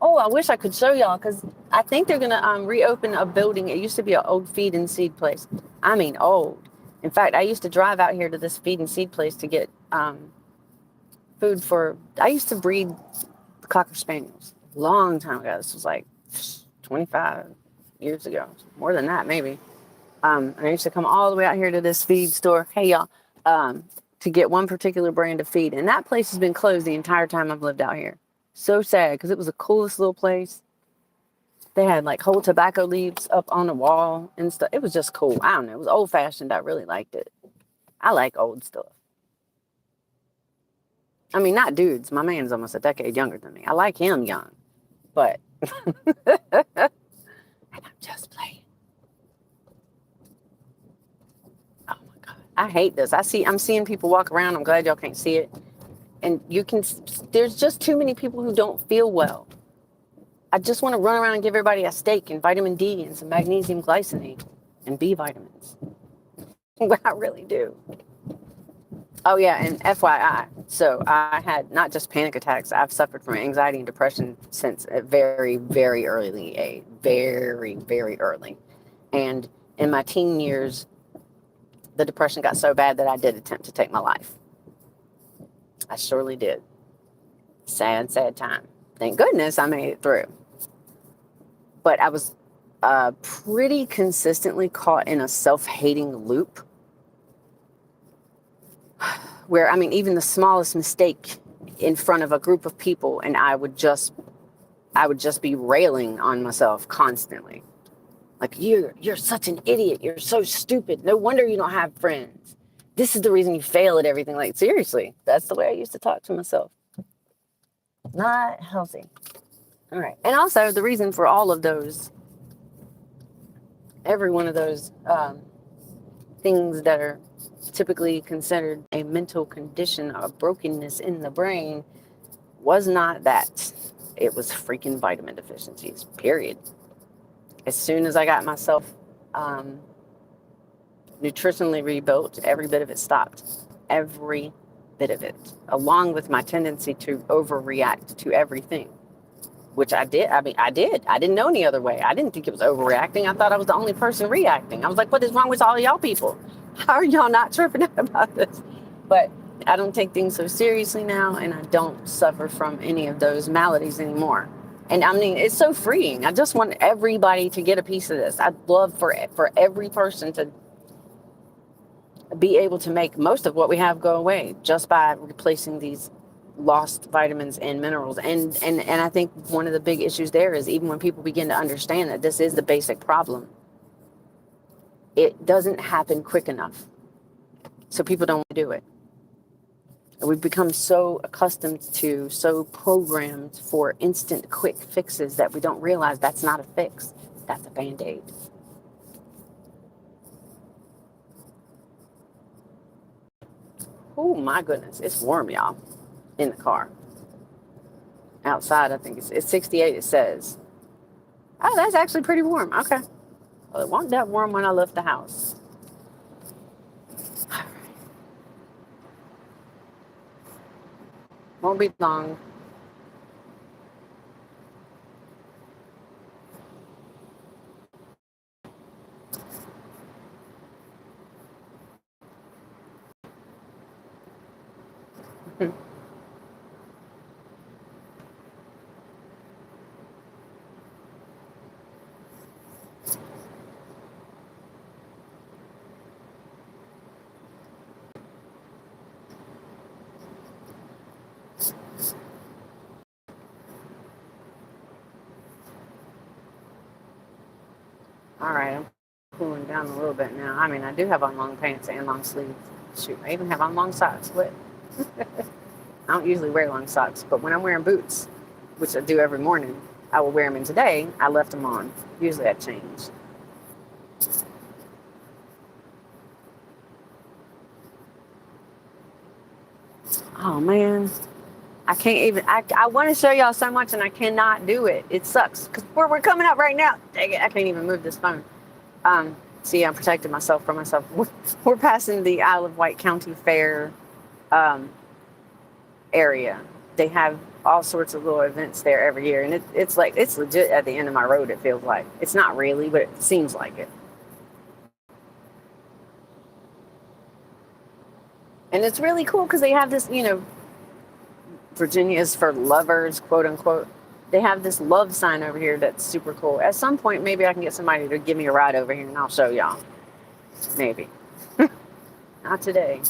Oh, I wish I could show y'all, because I think they're gonna reopen a building. It used to be an old feed and seed place. I mean, old. In fact, I used to drive out here to this feed and seed place to get food for. I used to breed Cocker Spaniels a long time ago. This was like 25 years ago, more than that maybe. And I used to come all the way out here to this feed store. Hey y'all, to get one particular brand of feed, and that place has been closed the entire time I've lived out here. So sad, because it was the coolest little place. They had like whole tobacco leaves up on the wall and stuff. It was just cool. I don't know. It was old fashioned. I really liked it. I like old stuff. I mean, not dudes. My man's almost a decade younger than me. I like him young, but and I'm just playing. Oh my God. I hate this. I'm seeing people walk around. I'm glad y'all can't see it. And there's just too many people who don't feel well. I just want to run around and give everybody a steak and vitamin D and some magnesium glycinate and B vitamins. I really do. Oh yeah, and FYI, so I had not just panic attacks. I've suffered from anxiety and depression since a very, very early age. Very, very early. And in my teen years, the depression got so bad that I did attempt to take my life. I surely did. Sad, sad time. Thank goodness I made it through. But I was pretty consistently caught in a self-hating loop where, I mean, even the smallest mistake in front of a group of people, and I would just be railing on myself constantly. Like, you're such an idiot. You're so stupid. No wonder you don't have friends. This is the reason you fail at everything. Like, seriously, that's the way I used to talk to myself. Not healthy. All right. And also the reason for all of those, every one of those things that are typically considered a mental condition or brokenness in the brain was not that. It was freaking vitamin deficiencies, period. As soon as I got myself nutritionally rebuilt, every bit of it stopped. Every bit of it. Along with my tendency to overreact to everything. Which I did. I mean, I did. I didn't know any other way. I didn't think it was overreacting. I thought I was the only person reacting. I was like, what is wrong with all of y'all people? How are y'all not tripping out about this? But I don't take things so seriously now, and I don't suffer from any of those maladies anymore. And I mean, it's so freeing. I just want everybody to get a piece of this. I'd love for every person to be able to make most of what we have go away just by replacing these lost vitamins and minerals. And I think one of the big issues there is, even when people begin to understand that this is the basic problem, it doesn't happen quick enough. So people don't do it. We've become so accustomed to, so programmed for instant quick fixes that we don't realize that's not a fix. That's a Band-Aid. Oh my goodness, it's warm, y'all, in the car. Outside, I think it's 68, it says. Oh, that's actually pretty warm. Okay. Well, it wasn't that warm when I left the house. Won't be long. All right, I'm cooling down a little bit now. I mean, I do have on long pants and long sleeves. Shoot, I even have on long socks. What? I don't usually wear long socks, but when I'm wearing boots, which I do every morning, I will wear them. And today, I left them on. Usually, I change. Oh man, I can't even. I want to show y'all so much, and I cannot do it. It sucks because we're coming up right now. Dang it, I can't even move this phone. See, I'm protecting myself from myself. We're passing the Isle of Wight County Fair um, area. They have all sorts of little events there every year, and it's like it's legit at the end of my road. It feels like it's not really, but it seems like it. And it's really cool because they have this, Virginia is for lovers, quote unquote. They have this love sign over here that's super cool. At some point, maybe I can get somebody to give me a ride over here and I'll show y'all. Maybe. Not today.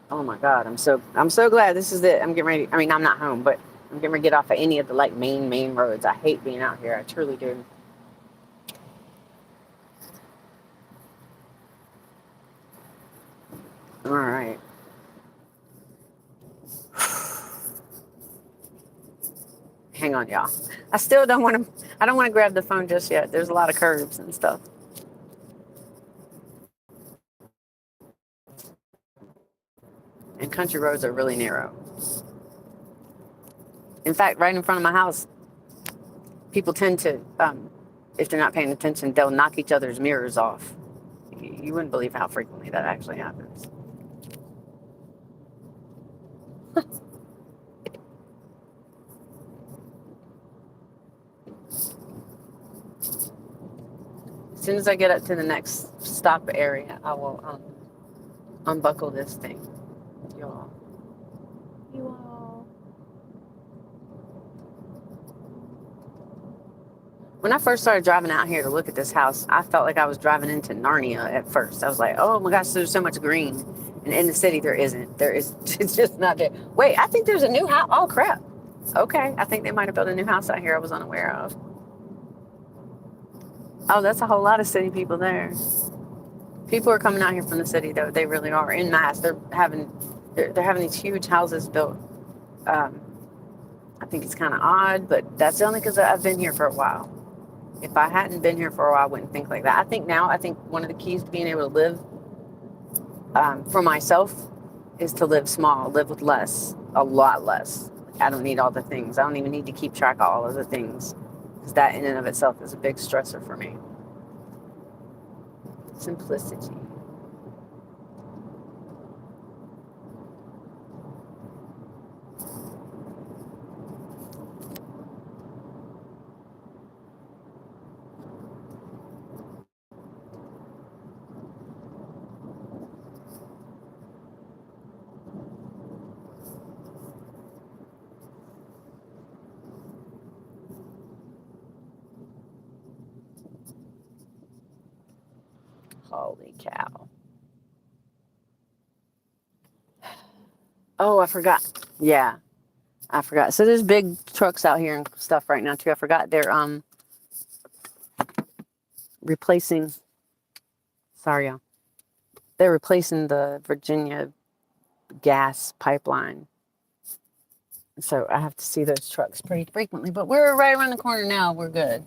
Oh my God, I'm so glad this is it. I'm getting ready. I mean, I'm not home, but I'm getting ready to get off of any of the like main roads. I hate being out here. I truly do. All right. Hang on, y'all. I still don't want to. I don't want to grab the phone just yet. There's a lot of curbs and stuff, and country roads are really narrow. In fact, right in front of my house, people tend to, if they're not paying attention, they'll knock each other's mirrors off. You wouldn't believe how frequently that actually happens. As soon as I get up to the next stop area, I will unbuckle this thing. Y'all. You all. When I first started driving out here to look at this house, I felt like I was driving into Narnia at first. I was like, oh my gosh, there's so much green. And in the city, there isn't. There is, it's just not there. Wait, I think there's a new house. Oh, crap. Okay, I think they might have built a new house out here I was unaware of. Oh, that's a whole lot of city people there. People are coming out here from the city, though. They really are in mass. They're having these huge houses built. Um, I think it's kind of odd, but that's only because I've been here for a while. If I hadn't been here for a while, I wouldn't think like that. I think one of the keys to being able to live for myself is to live small, live with less, a lot less. I don't need all the things. I don't even need to keep track of all of the things because that in and of itself is a big stressor for me. Simplicity. Holy cow. Oh, I forgot. Yeah, I forgot. So there's big trucks out here and stuff right now too. I forgot they're replacing. Sorry, y'all. They're replacing the Virginia gas pipeline. So I have to see those trucks pretty frequently. But we're right around the corner now. We're good.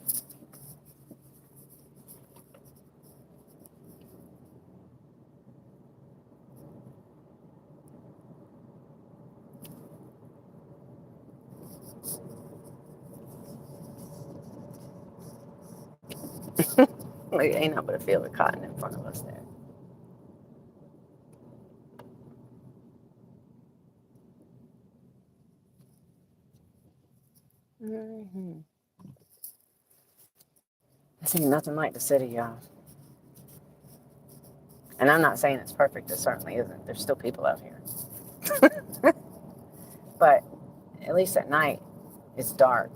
Like, ain't nothing but a field of cotton in front of us there. Mm-hmm. This ain't nothing like the city, y'all. And I'm not saying it's perfect. It certainly isn't. There's still people out here. But at least at night, it's dark.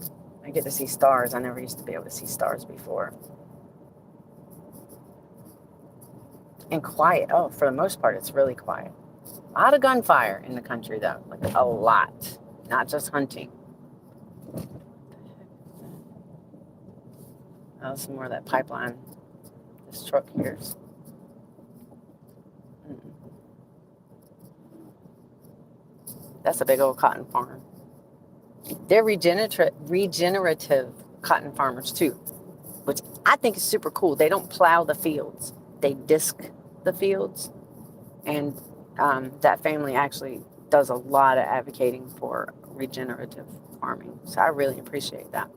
I get to see stars. I never used to be able to see stars before. And quiet. Oh, for the most part, it's really quiet. A lot of gunfire in the country, though. Like, a lot. Not just hunting. Oh, some more of that pipeline this truck hears. That's a big old cotton farm. They're regenerative cotton farmers too, which I think is super cool. They don't plow the fields; they disc the fields, and that family actually does a lot of advocating for regenerative farming. So I really appreciate that.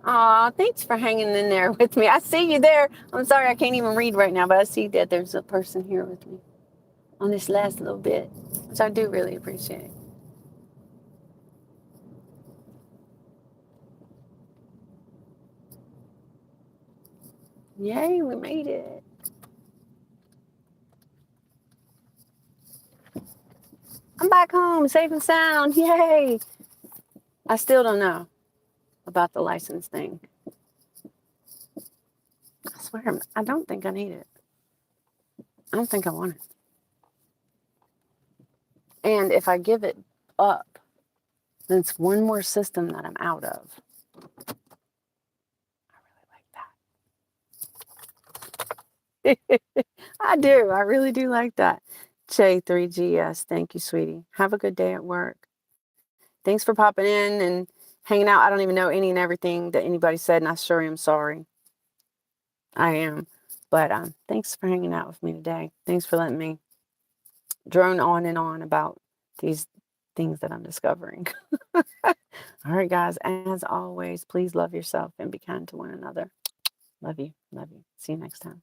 Aw, thanks for hanging in there with me. I see you there. I'm sorry I can't even read right now, but I see that there's a person here with me on this last little bit, which I do really appreciate. Yay, we made it. I'm back home, safe and sound. Yay. I still don't know about the license thing. I swear, I don't think I need it. I don't think I want it. And if I give it up, then it's one more system that I'm out of. I really like that. I do. I really do like that. J3GS. Thank you, sweetie. Have a good day at work. Thanks for popping in and hanging out. I don't even know any and everything that anybody said, and I sure am sorry. I am. But thanks for hanging out with me today. Thanks for letting me drone on and on about these things that I'm discovering. All right, guys. As always, please love yourself and be kind to one another. Love you. Love you. See you next time.